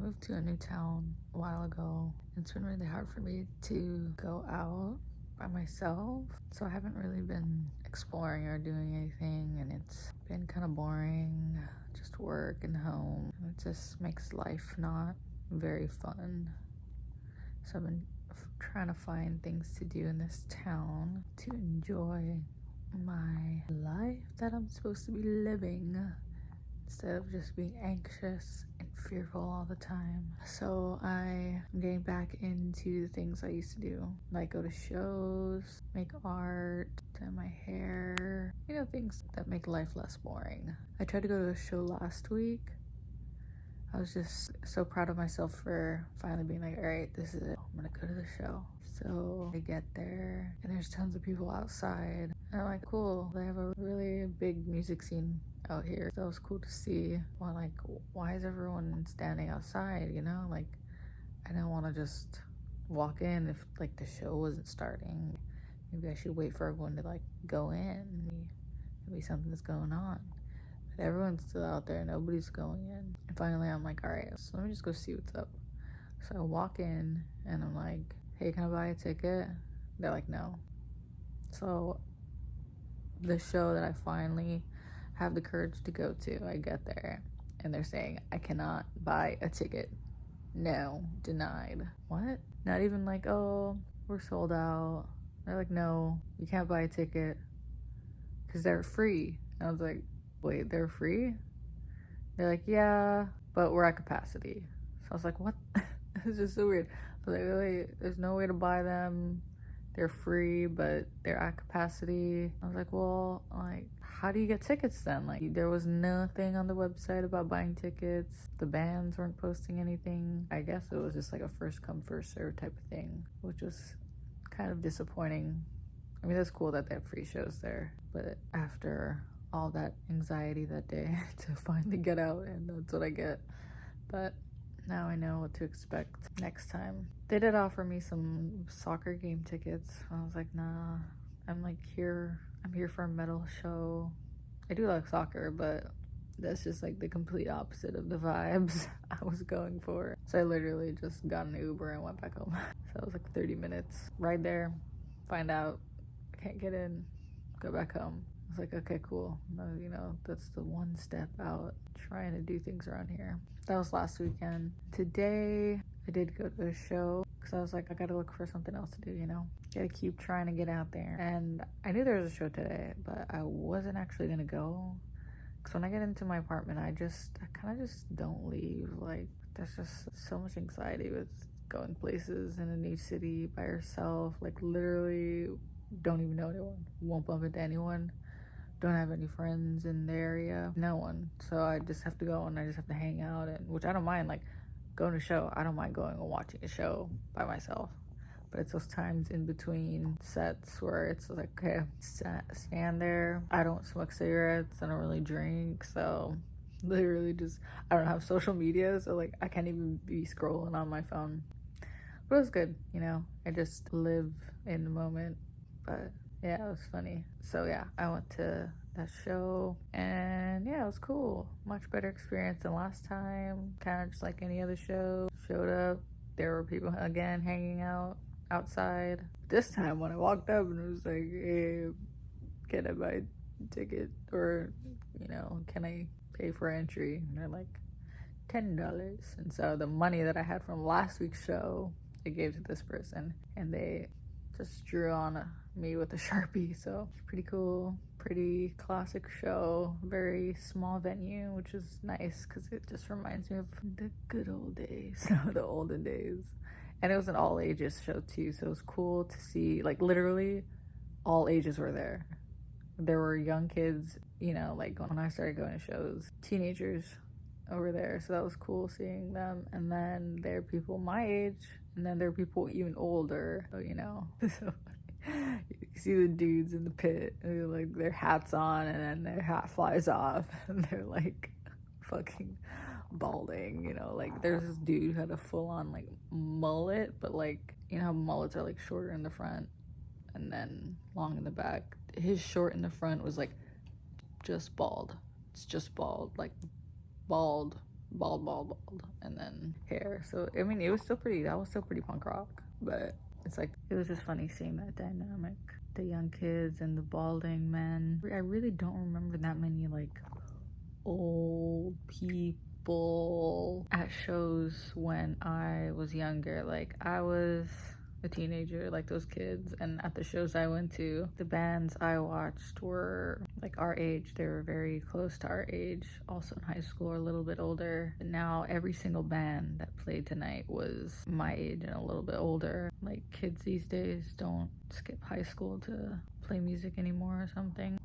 moved to a new town a while ago. It's been really hard for me to go out by myself, so I haven't really been exploring or doing anything, and it's been kind of boring, just work and home. It just makes life not very fun. So I've been trying to find things to do in this town to enjoy my life that I'm supposed to be living, instead of just being anxious and fearful all the time. So I'm getting back into the things I used to do, like go to shows, make art, dye my hair, things that make life less boring. I tried to go to a show last week. I was just so proud of myself for finally being like, all right, this is it. I'm gonna go to the show. So I get there and there's tons of people outside. And I'm like, cool, they have a really big music scene out here. So it was cool to see. Well, like, why is everyone standing outside, Like, I didn't want to just walk in if, like, the show wasn't starting. Maybe I should wait for everyone to, like, go in. Maybe something's going on. But everyone's still out there. Nobody's going in. And finally, I'm like, all right, so let me just go see what's up. So I walk in and I'm like, hey, can I buy a ticket? They're like, no. So the show that I finally have the courage to go to, I get there and they're saying I cannot buy a ticket. No, denied. What? Not even like, oh, we're sold out. They're like, no, you can't buy a ticket because they're free. And I was like, wait, they're free? They're like, yeah, but we're at capacity. So I was like, what? It's just so weird. I was like, wait, there's no way to buy them. They're free, but they're at capacity. I was like, well, like, how do you get tickets then? Like, there was nothing on the website about buying tickets. The bands weren't posting anything. I guess it was just like a first come, first serve type of thing, which was kind of disappointing. I mean, that's cool that they have free shows there, but after all that anxiety that day to finally get out, and that's what I get. But now I know what to expect next time. They did offer me some soccer game tickets. I was like, nah, I'm here for a metal show. I do like soccer, but that's just like the complete opposite of the vibes I was going for. So I literally just got an Uber and went back home. So it was like 30 minutes, ride there, find out I can't get in, go back home. I was like, okay, cool. No, that's the one step out, trying to do things around here. That was last weekend. Today, I did go to a show because I was like, I gotta look for something else to do, Gotta keep trying to get out there. And I knew there was a show today, but I wasn't actually gonna go. Because when I get into my apartment, I kind of just don't leave. Like, there's just so much anxiety with going places in a new city by yourself. Like, literally don't even know anyone. Won't bump into anyone. Don't have any friends in the area. No one. So I just have to go and I just have to hang out, and which I don't mind, like, going to a show. I don't mind going and watching a show by myself. But it's those times in between sets where it's like, okay, stand there. I don't smoke cigarettes. I don't really drink. So literally just, I don't have social media. So like, I can't even be scrolling on my phone. But it was good, I just live in the moment. But yeah, it was funny. So yeah, I went to that show and yeah, it was cool. Much better experience than last time. Kind of just like any other show. Showed up. There were people again hanging out outside. This time when I walked up and it was like, hey, can I buy a ticket? Or, can I pay for entry? And they're like, $10. And so the money that I had from last week's show, I gave to this person. And they just drew on me with a Sharpie. So pretty cool, pretty classic show, very small venue, which is nice because it just reminds me of the good old days, the olden days. And it was an all ages show too, so it was cool to see, like, literally all ages were there. There were young kids, like when I started going to shows, teenagers over there, so that was cool seeing them. And then there are people my age, and then there are people even older, so, so you see the dudes in the pit, and they're like, their hats on, and then their hat flies off, and they're like fucking balding, like there's this dude who had a full-on like mullet, but like, how mullets are like shorter in the front and then long in the back. His short in the front was like just bald. It's just bald, like bald bald, and then hair. So I mean, that was still pretty punk rock, but it's like it was just funny seeing that dynamic, the young kids and the balding men. I really don't remember that many like old people at shows when I was younger. Like I was a teenager, like those kids, and at the shows I went to, the bands I watched were like our age. They were very close to our age, also in high school or a little bit older. And now every single band that played tonight was my age and a little bit older. Like kids these days don't skip high school to play music anymore or something.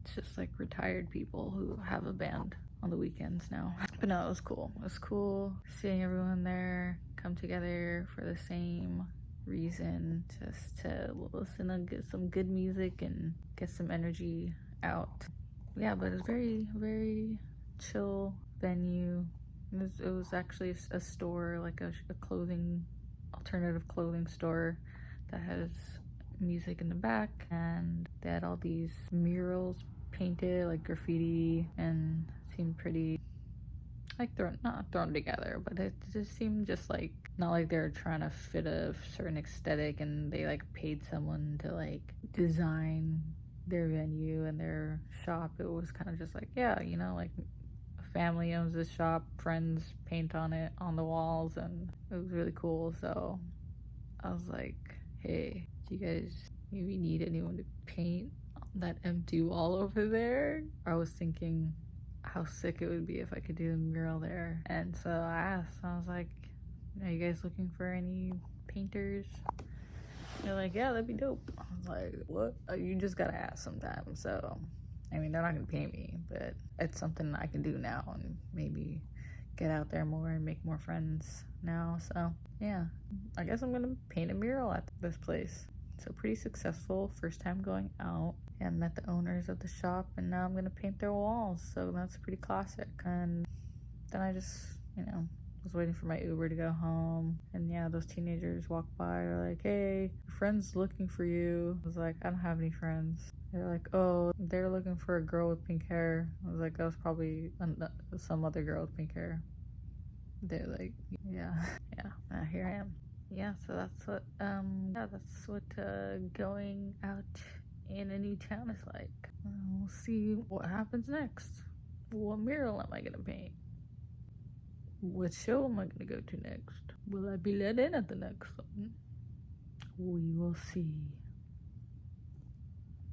It's just like retired people who have a band on the weekends now. But no, it was cool. It was cool seeing everyone there come together for the same reason, just to listen and get some good music and get some energy out. Yeah, but it was very, very chill venue. It was actually a store, like a clothing, alternative clothing store that has music in the back, and they had all these murals painted, like graffiti, and seemed pretty like not thrown together, but it just seemed just like not like they were trying to fit a certain aesthetic and they like paid someone to like design their venue and their shop. It was kind of just like, yeah, you know, like a family owns this shop, friends paint on it on the walls, and it was really cool. So I was like, hey, do you guys maybe need anyone to paint that empty wall over there? I was thinking how sick it would be if I could do a mural there. And so I asked, I was like, are you guys looking for any painters? They're like, yeah, that'd be dope. I was like, what? You just gotta ask sometimes. So, I mean, they're not gonna pay me, but it's something I can do now and maybe get out there more and make more friends now. So, yeah, I guess I'm gonna paint a mural at this place. So pretty successful, first time going out, and met the owners of the shop, and now I'm gonna paint their walls. So that's pretty classic. And then I just, was waiting for my Uber to go home, and yeah, those teenagers walked by. They're like, hey, your friend's looking for you. I was like, I don't have any friends. They're like, oh, they're looking for a girl with pink hair. I was like, that was probably some other girl with pink hair. They're like, yeah. Here I am. Yeah, so that's what going out in a new town is like. We'll see what happens next. What mural am I gonna paint? What show am I gonna go to next? Will I be let in at the next one? We will see.